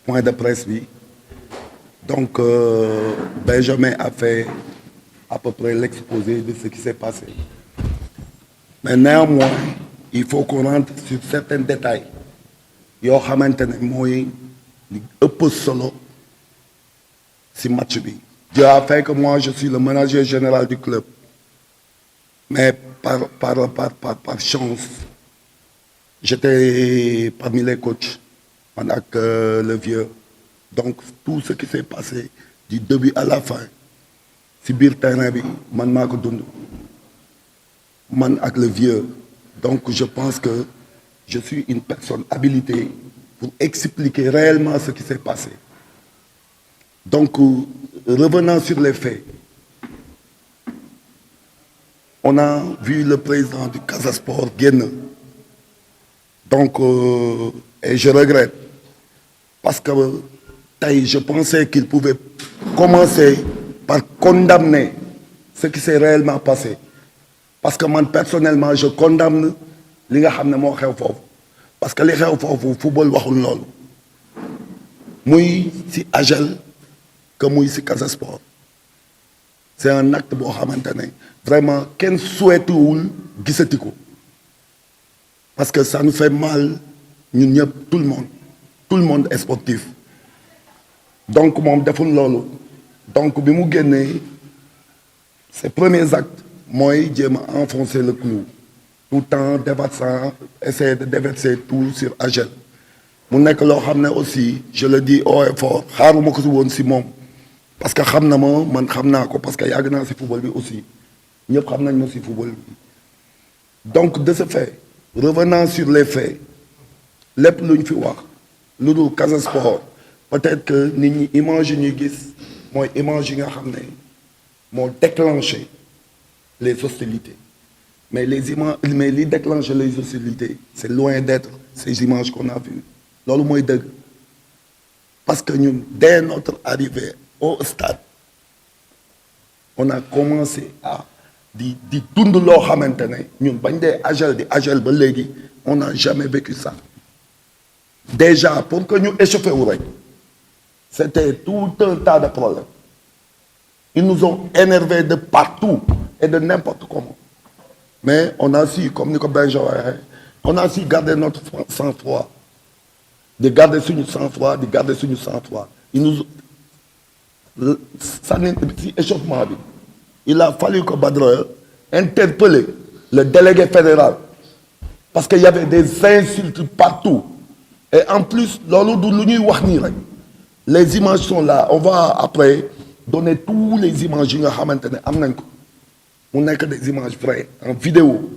point de presse bi donc Benjamin a fait à peu près l'exposé de ce qui s'est passé mais néanmoins il faut qu'on rentre sur certains détails yoo xamante ne mooy li ëpp solo ci match bi. Dieu a fait que moi je suis le manager général du club mais par chance j'étais parmi les coachs man ak le vieux donc tout ce qui s'est passé du début à la fin ci biir terrain bi man maa ko dund man ak le vieux donc je pense que je suis une personne habilitée pour expliquer réellement ce qui s'est passé donc revenant sur les faits on a vu le président du Casa Sport génn donc et je regrette parce que tey je pensais qu'il pouvait commencer par condamner ce qui s'est réellement passé parce que man personnellement je condamne li nga xam ne moo xew foofu parce que li xew foofu football waxul loolu muy ci AGEL que muy ci Casa Sport c'est un acte boo xamante ne vraiment kenn souhaitewul gisati ko parce que ça nous fait mal ñun ñëpp tout le monde est sportif donc moom deful loolu donc bi mu génnee ses premiers actes mooy jéem a enfoncer le clou tout le temps déversant essayer de déverser tout sur AGEL mu nekk loo xam ne aussi je le dis haut et fort xaaruma ko si woon si moom parce que xam na ma man xam naa ko parce que yàgg naa si football bi aussi ñëpp xam nañ ma si football bi donc de ce fait revenant sur les faits lépp lu ñu fi wax lu dul Casa Sport peut-être que nit ñi image yi ñuy gis mooy image yi nga xam ne moo déclenché les hostilités mais les images mais li déclenché les hostilités c'est loin d'être ces images qu'on a vues loolu mooy dëgg parce que ñun dès notre arrivée au stade on a commencé à di dund loo xamante ne ñun bañ dee AGEL ba léegi on n'a jamais vécu ça déjà pour que ñu échauffé wu rek c'était tout un tas de problèmes ils nous ont énervés de partout et de n'importe comment mais on a su comme ni ko Benjamin waxee on a su garder notre sang-froid de garder suñu sang-froid di garder suñu sang-froid ils nous sànni ci échauffement bi il a fallu que Badara interpeller le délégué fédéral parce qu'il y avait des insultes partout et en plus loolu du lu ñuy wax nii rek les images sont là on va après donner tous les images yi nga xamante ne am nañ ko mu nekk des images vraies en vidéo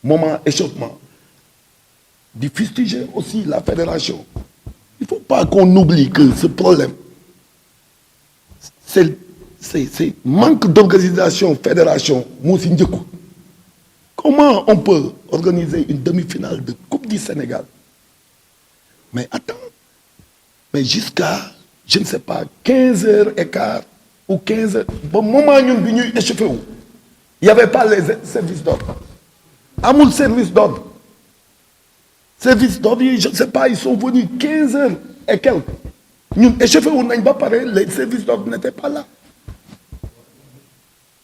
moment échauffement di fustiger aussi la fédération il faut pas qu'on oublie que ce problème c'est manque d'organisation fédération moo si njëkku comment on peut organiser une demi-finale de Coupe du Sénégal mais attends mais jusqu'à je ne sais pas 15h15 ou 15h ba moment ñun bi ñuy échauffé wu il y avait pas les services d'ordre amul service d'ordre yi je ne sais pas ils sont venus 15h et quelques ñun échauffé wu nañ ba pare les services d'ordre n'étaient pas là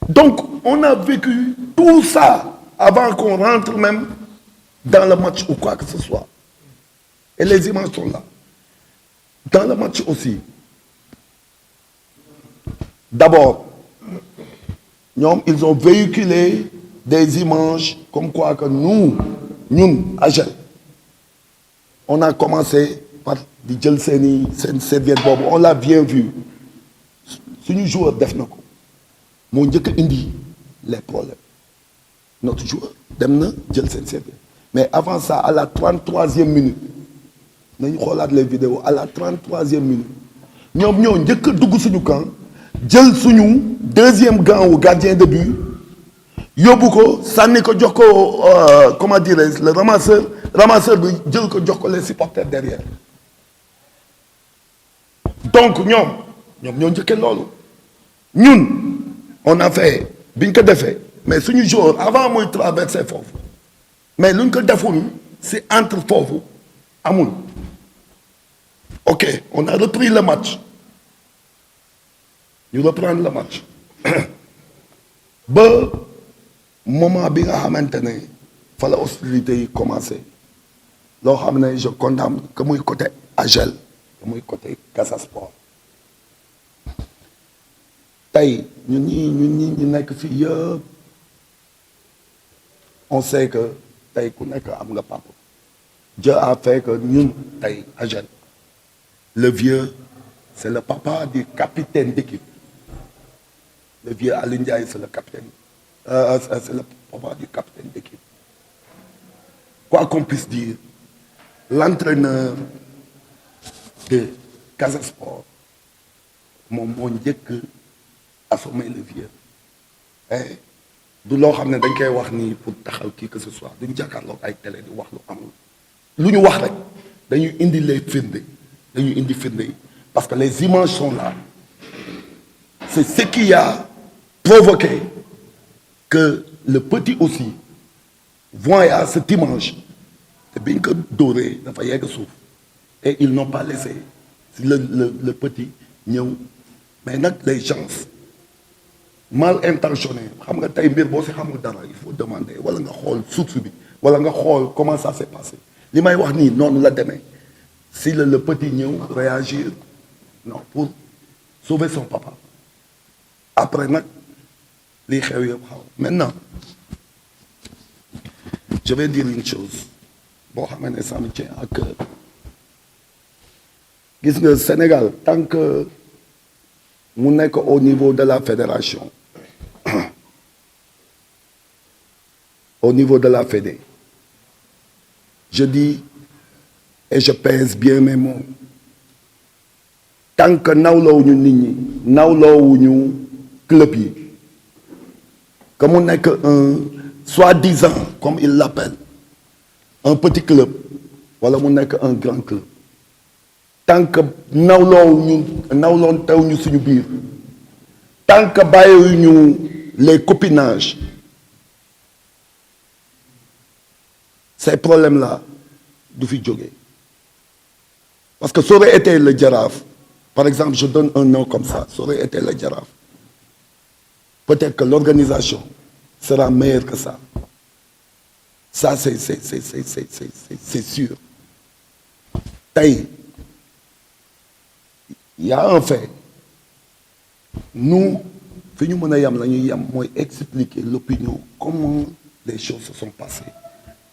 donc on a vécu tout ça avant qu'on rentre même dans le match ou quoi que ce soit et les images sont là dans le match aussi d'abord ñoom ils ont véhiculé des images comme quoi que ñun AGEL on a commencé par di jël seen serviette boobu on l'a bien vu suñu joueur def na ko moo njëkk a indi les problèmes notre joueur dem na jël seen serviette mais avant ça à la 33e minute nañu xoolaat les vidéos à la 33e minute ñoom ñoo njëkk a dugg suñu camp jël suñu deuxième gant wu gardien de but yóbbu ko sànni ko jox ko comment dirais-je le ramasseur bi jël ko jox ko les supporters derrière donc ñoom ñoo njëkkee loolu ñun on a fait biñ ko defee mais suñu joueur avant muy traverser foofu mais luñ ko deful c'est entre foofu amul Ok, on a repris le match. Nous reprenons le match. Ba moment bi nga xamantene fa la hostilité yi commencé loo xam ne je condamne que muy côté Agel que muy côté Casa Sport tey ñun ñi ñu nekk fii yëpp on sait que tey ku nekk am nga papa Dieu a fait que ñun tey Agel le vieux c'est le papa du capitaine d'équipe. Le vieux Alioune Ndiaye, c'est le capitaine. C'est le papa du capitaine d'équipe. Quoi qu'on puisse dire, l'entraîneur de Casa Sport, mon njëkk assommé le vieux. Et du loo xam ne dañ koy wax nii pour taxaw qui que ce soit duñ jàkkaarloo ay télé di wax lu amul. Lu ñu wax rek dañuy indi les firnde dañuy indi firnde yi parce que les images sont là. C'est ce qui a provoqué que le petit aussi voit cette image te biñ ko dóoree dafa yegg suuf et ils n'ont pas laissé le petit ñëw mais nag les gens mal intentionnés xam nga tey mbir boo si xamul dara il faut demander wala nga xool source bi wala nga xool comment ça s'est passé li may wax nii noonu la demee si le petit ñëw réagir non pour sauver son papa après nag lii xew yëpp xaw maintenant je vais dire une chose boo xamee ne ça me tient à cœur gis nga Sénégal tant que mu nekk au niveau de la fédération au niveau de la fédé je dis et je pèse bien mes mots tant que nawloowuñu nit ñi nawloowuñu club yi que mu nekk un soi-disant comme il l'appelle un petit club wala mu nekk un grand club tant que nawloon tew ñu suñu biir tant que bàyyiwuñu les copinages ces problèmes-là du fi jógee parce que ça aurait été le Jaraaf par exemple je donne un nom comme ça ça aurait été le Jaraaf peut-être que l'organisation sera meilleure que ça c'est sûr tey il y a un fait nous fi ñu mën a yam la ñuy yam mooy expliquer l'opinion comment les choses se sont passées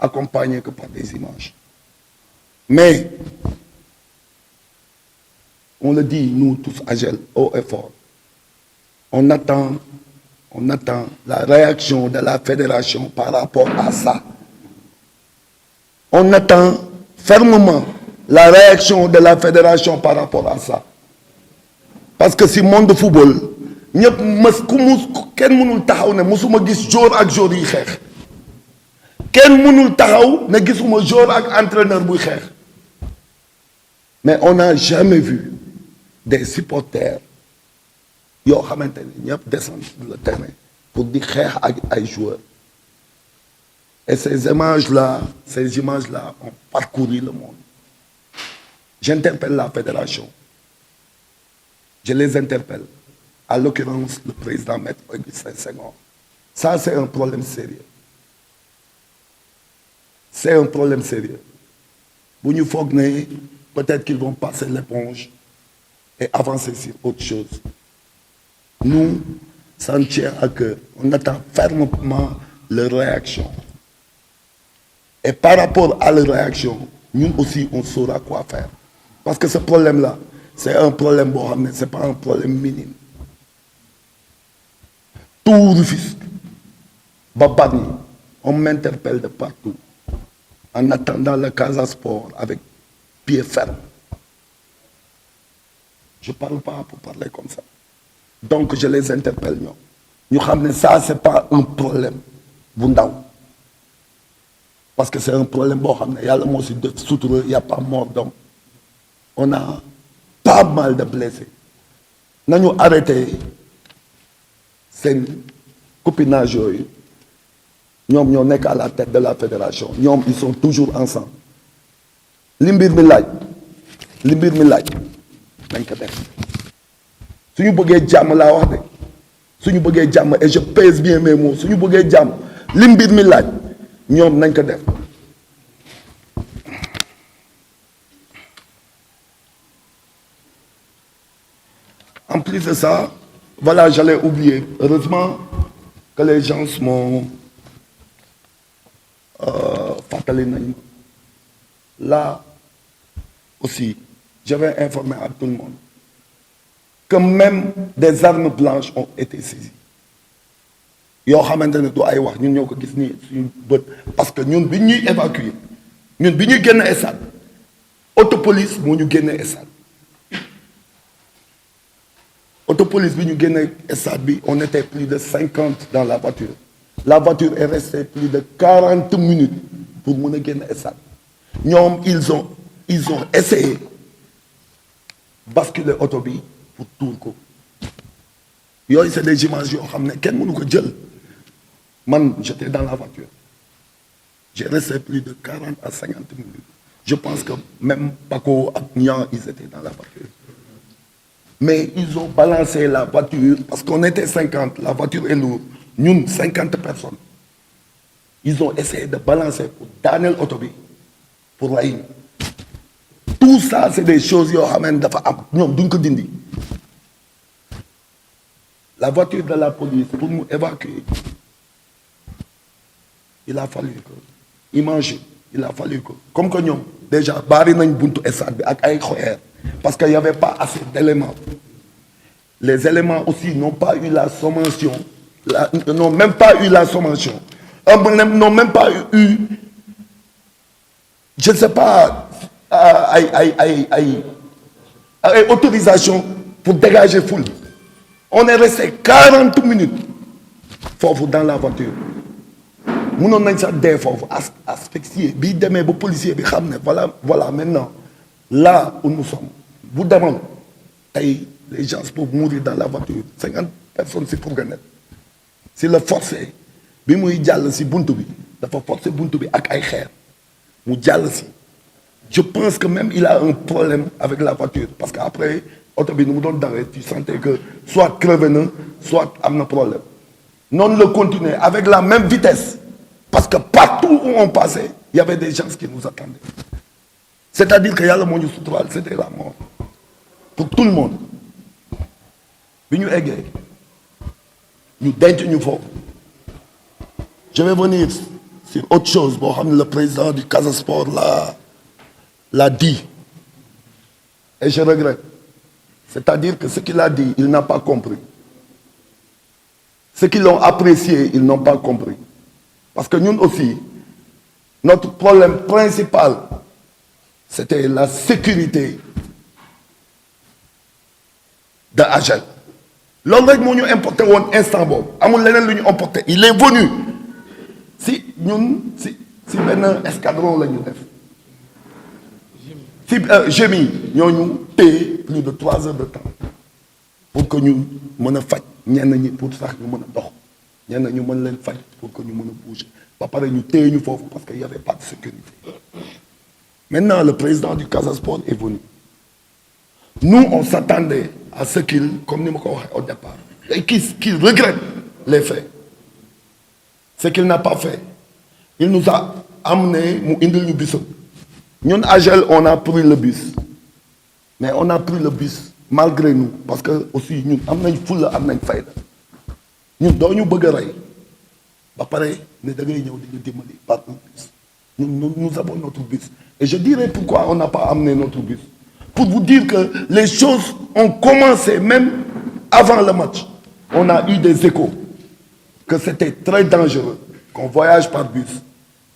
accompagnées que par des images mais on le dit nous tous Agel haut et fort on attend la réaction de la fédération par rapport à ça on attend fermement la réaction de la fédération par rapport à ça parce que si monde de football ñëpp kenn mënul taxaw ne musuma gis joueur ak joueur yi xeex kenn mënul taxaw ne gisuma joueur ak entraîneur buy xeex mais on n'a jamais vu des supporters yoo xamante ne ñëpp descendre sur le terrain pour di xeex ak ay joueurs et ces images-là ont parcouru le monde j'interpelle la fédération je les interpelle à l'occurrence le président Maître Augustin Senghor ça c'est un problème sérieux bu ñu foog ne peut-être qu'ils vont passer l'éponge et avancer sur autre chose nous ça nous tient à cœur on attend fermement leur réaction et par rapport à leur réaction ñun aussi on saura quoi faire parce que ce problème-là c'est un problème boo xam ne c'est pas un problème minime tout Rufisque ba Bargny on m'interpelle de partout en attendant le Casa Sport avec pied ferme je parle pas pour parler comme ça donc je les interpelle ñoom ñu xam ne ça c'est pas un problème bu ndaw parce que c'est un problème boo xam ne yàlla moo si def sutura y a pas mort d'homme on a pas mal de blessés nañu arrêté seen copinage yooyu ñoom ñoo nekk à la tête de la fédération ñoom ils sont toujours ensemble li mbir mi laaj li mbir mi laaj nañ ko def suñu bëggee jàmm laa wax de suñu bëggee jàmm et je pèse bien mes mots suñu bëggee jàmm li mbir mi laaj ñoom nañ ko def. En plus de ça, voilà, j'allais oublier. Heureusement que les gens m'ont fatali nañ. Là aussi, j'avais informé à tout le monde que même des armes blanches ont été saisies. Yoo xamante ne du ay wax ñun ñoo ko gis nii suñu bët parce que ñun bi ñuy évacuer ñun bi ñuy génn stade autopolice moo ñu génne stade autopolice bi ñu génne stade bi on était plus de 50 dans la voiture est restée plus de 40 minutes pour mën a génn stade ñoom ils ont essayé basculer oto bi pour tuur ko yooyu c'est des images yoo xam ne kenn mënu ko jël man j'étais dans la voiture j'ai resté plus de 40 à 50 minutes je pense que même Paco ak Niang ils étaient dans la voiture mais ils ont balancé la voiture parce qu'on était 50 la voiture est lourde ñun 50 personnes ils ont essayé de balancer pour daaneel oto bi pour rey ñu tout ça c'est des choses yoo xam ne dafa am ñoom duñ ko dindi la voiture de la police pour nous évacuer il a fallu que imagine il a fallu que comme que ñoom déjà bari nañ buntu stade bi ak ay xoyeer parce que y avait pas assez d'éléments les éléments aussi n'ont pas eu la sommation n'ont même pas eu la sommation n'ont même pas eu je ne sais pas ay autorisation pour dégager foule on est resté 40 minutes foofu dans la voiture mënoon nañ sax dee foofu asphyxié bi demee ba policier bi xam ne voilà maintenant là où nous sommes bu demoon tey les gens peuvent mourir dans la voiture 50 personnes si fourgonnette si le forcé bi muy jàll si buntu bi dafa forcé buntu bi ak ay xeer mu jàll si je pense que même il a un problème avec la voiture parce que après oto bi nu mu doon dawee tu sentais que soit crevé na soit am na problème noonu la continuer avec la même vitesse parce que partout où on passait il y avait des gens qui nous attendaient c'est-à-dire que yàlla moo ñu suturaal c'était la mort pour tout le monde bi ñu eggee ñu denc ñu foofu je vais venir sur autre chose boo xam ne le président du Casa Sport l'a dit et je regrette c'est-à-dire que ce qu'il a dit il n'a pas compris ceux qui l'ont apprécié ils n'ont pas compris parce que ñun aussi notre problème principal c'était la sécurité de AJEL loolu rek moo ñu importé woon instant boobu amul leneen lu ñu importé il est venu si ñun si benn escadron la ñu def si GMI ñooñu téye plus de 3 heures de temps pour que ñu mën a faj ñenn ñi pour sax ñu mën a dox ñenn ñu mën leen faj pour que ñu mën a bouger ba pare ñu téye ñu foofu parce que y avait pas de sécurité maintenant le président du Casa Sport est venu nous on s'attendait à ce qu'il comme ni ma ko waxee au départ et qu'il regrette les faits ce qu'il n'a pas fait il nous a amené mu indil ñu bisam ñun AJEL on a pris le bus mais on a pris le bus malgré nous parce que aussi ñun am nañ fulla am nañ fayda ñun doo ñu bëgg a rey ba pare ne da ngay ñëw di ñu dimbali par un bus nous avons notre bus et je dirais pourquoi on n'a pas amené notre bus pour vous dire que les choses ont commencé même avant le match on a eu des échos que c'était très dangereux qu'on voyage par bus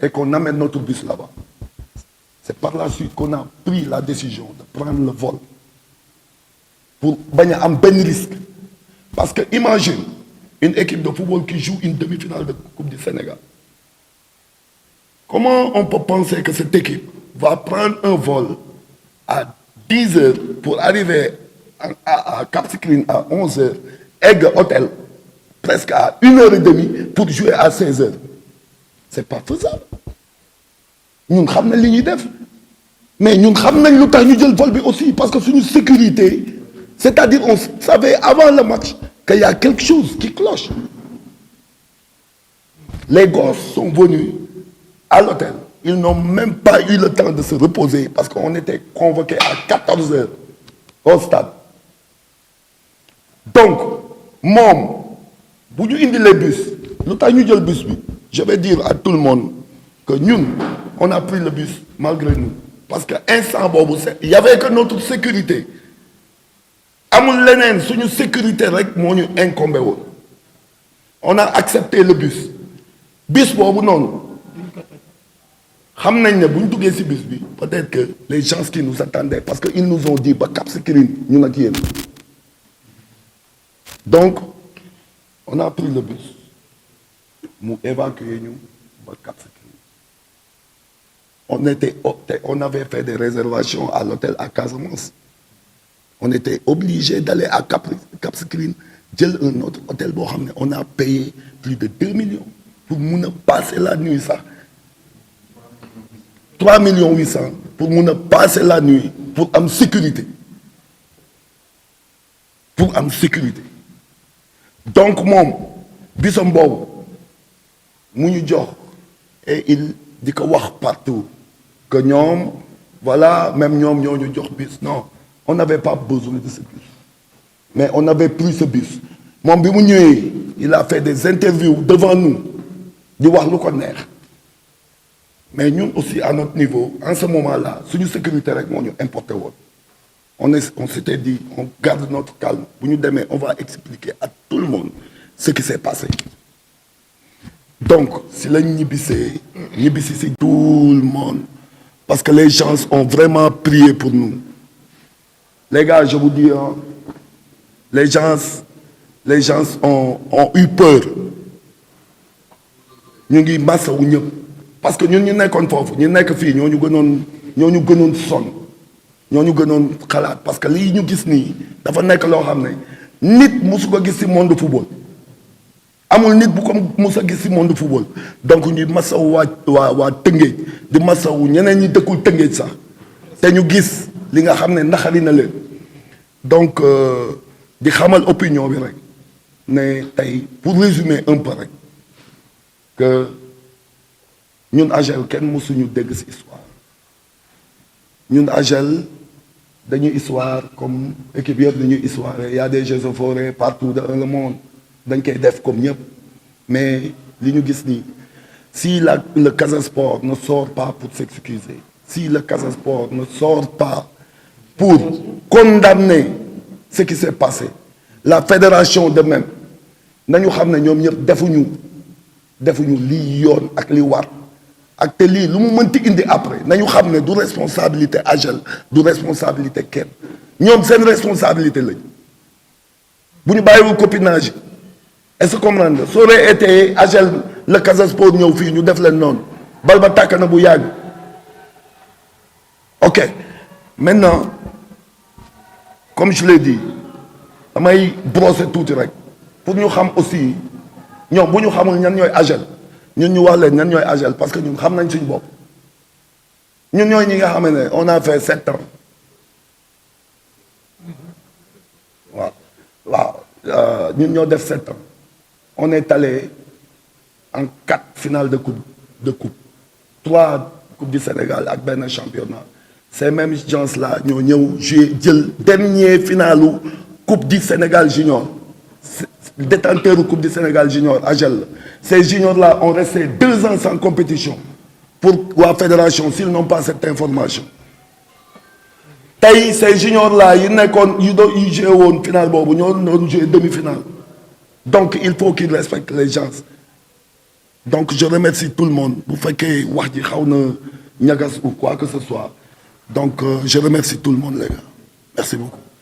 et qu'on amène notre bus là-bas c'est par la suite qu'on a pris la décision de prendre le vol pour bañ a am benn risque parce que imagine une équipe de football qui joue une demi-finale de Coupe du Sénégal comment on peut penser que cette équipe va prendre un vol à 10 heures pour arriver à Cap Skirring à 11 heures egg hôtel presque à 1h30 pour jouer à 16 heures c'est pas faisable ñun xam na li ñuy def mais ñun xam nañ lu tax ñu jël vol bi aussi parce que suñu sécurité c'est-à-dire on savait avant le match qu'il y a quelque chose qui cloche. Les gosses sont venus à l'hôtel. Ils n'ont même pas eu le temps de se reposer parce qu'on était convoqués à 14 heures au stade. Donc, moom bu ñu indi les bus lu tax ñu jël bus bi je vais dire à tout le monde que ñun on a pris le bus malgré nous parce que instant boobu il y avait que notre sécurité amul leneen suñu sécurité rek moo ñu incombé woon on a accepté le bus boobu noonu xam nañ ne bu ñu duggee ci bus bi peut-être que les gens qui nous attendaient parce que ils nous ont dit ba Cap Skirring ñun ak yéen donc on a pris le bus mu évacuer ñu ba Cap Skirring on avait fait des réservations à l'hôtel à Casamance on était obligé d'aller à Cap Skirring jël un autre hôtel boo xam ne on a payé plus de 2 millions pour mun a passer la nuit sax 3 millions 800 pour mun a passer la nuit pour am sécurité donc moom bisam boobu mu ñu jox et il di ko wax partout que ñoom voilà même ñoom ñoo ñu jox bus non on n'avait pas besoin de ce bus mais on avait pris ce bus moom bi mu ñëwee il a fait des interviews devant nous di wax lu ko neex mais ñun aussi à notre niveau en ce moment-là suñu sécurité rek moo ñu importé woon on s'était dit on garde notre calme bu ñu demee on va expliquer à tout le monde ce qui s'est passé donc si lañ ñibbisi si tout le monde parce que les gens ont vraiment prié pour nous les gars je vous dis hein, les gens ont eu peur ñu ngi masawu ñëpp parce que ñun ñu nekkoon foofu ñu nekk fii ñoo ñu gënoon sonn ñoo ñu gënoon xalaat parce que lii ñu gis nii dafa nekk loo xam ne nit musu ko gis ci monde football amul nit bu ko mus a gis ci monde football donc ñuy masawu waa Tëngéej di masawu ñeneen ñi dëkkul Tëngéej sax te ñu gis li nga xam ne naxari na leen donc di xamal opinion bi rek ne tey pour résumer un peu rek que ñun AGEL kenn mësuñu dégg ci histoire ñun AGEL dañuy histoire comme équipe yëpp dañuy histoire y a des jeux de forêt partout dans le monde dañ koy def comme ñëpp mais li ñu gis nii si le Casa Sport ne sort pas pour s'excuser si le Casa Sport ne sort pas pour condamner ce qui s'est passé la fédération de même nañu xam ne ñoom ñëpp defuñu lii yoon ak li war ak te lii lu mu mënti indi après nañu xam ne du responsabilité AGEL du responsabilité kenn ñoom seen responsabilité lañ bu ñu bàyyiwul copinage est-ce que comprendre nga ça aurait été AGEL le Casa Sport ñëw fii ñu def leen noonu bal ba tàkk na bu yàgg ok maintenant comme je l'ai dit damay brosser tuuti rek pour ñu xam aussi ñoom bu ñu xamul ñan ñooy AGEL ñun ñu wax leen ñan ñooy AGEL parce que ñun xam nañ suñu bopp ñun ñooy ñi nga xam ne on a fait 7 ans waaw ñun ñoo def 7 ans on est allé en 4 finales de coupe 3 coupes du Sénégal ak benn championnat ces mêmes gens là ñoo ñëw jouer jël dernier finalu coupe du Sénégal junior détenteur coupe du Sénégal junior AGEL ces juniors là ont resté 2 ans sans compétition pour la fédération s'ils n'ont pas cette information tey ces juniors là yi nekkoon yu joué woon finale boobu ñoo doon joué demi-finale donc il faut qu'ils respectent les gens donc je remercie tout le monde bu fekkee wax ji xaw na ñagas ou quoi que ce soit donc je remercie tout le monde les gars merci beaucoup